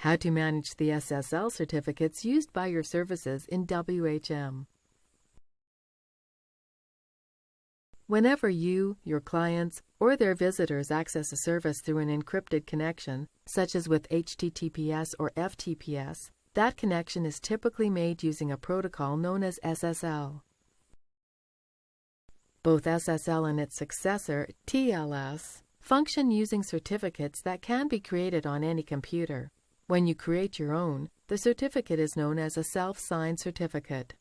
How to manage the SSL certificates used by your services in WHM. Whenever you, your clients, or their visitors access a service through an encrypted connection, such as with HTTPS or FTPS, that connection is typically made using a protocol known as SSL. Both SSL and its successor, TLS, function using certificates that can be created on any computer. When you create your own, the certificate is known as a self-signed certificate.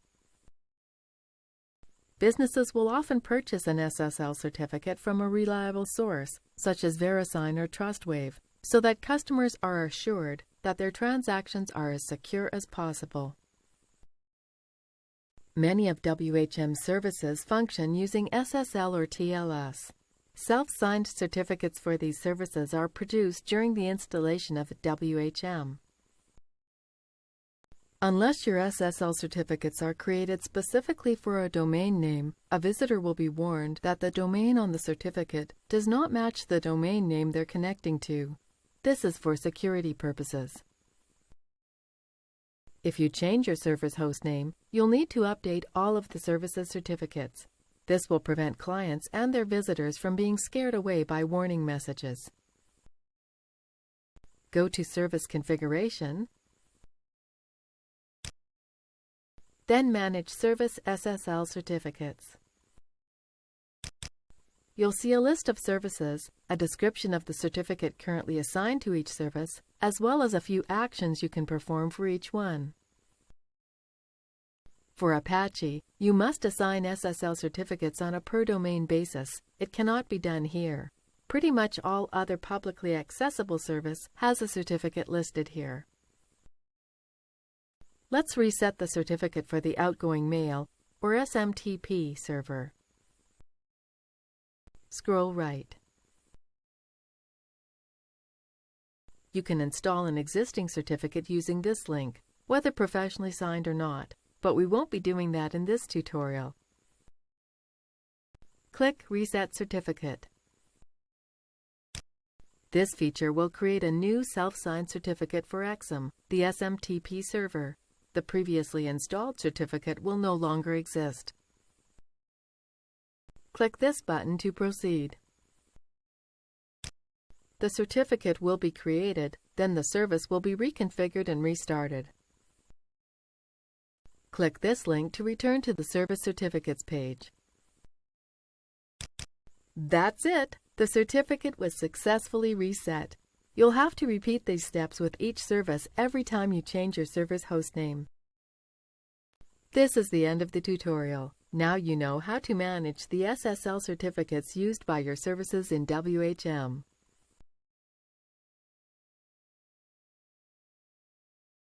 Businesses will often purchase an SSL certificate from a reliable source, such as VeriSign or TrustWave, so that customers are assured that their transactions are as secure as possible. Many of WHM's services function using SSL or TLS. Self-signed certificates for these services are produced during the installation of WHM. Unless your SSL certificates are created specifically for a domain name, a visitor will be warned that the domain on the certificate does not match the domain name they're connecting to. This is for security purposes. If you change your server's hostname, you'll need to update all of the service's certificates. This will prevent clients and their visitors from being scared away by warning messages. Go to Service Configuration, then Manage Service SSL Certificates. You'll see a list of services, a description of the certificate currently assigned to each service, as well as a few actions you can perform for each one. For Apache, you must assign SSL certificates on a per-domain basis. It cannot be done here. Pretty much all other publicly accessible service has a certificate listed here. Let's reset the certificate for the outgoing mail, or SMTP server. Scroll right. You can install an existing certificate using this link, whether professionally signed or not, but we won't be doing that in this tutorial. Click Reset Certificate. This feature will create a new self-signed certificate for XM, the SMTP server. The previously installed certificate will no longer exist. Click this button to proceed. The certificate will be created, then the service will be reconfigured and restarted. Click this link to return to the Service Certificates page. That's it! The certificate was successfully reset. You'll have to repeat these steps with each service every time you change your server's hostname. This is the end of the tutorial. Now you know how to manage the SSL certificates used by your services in WHM.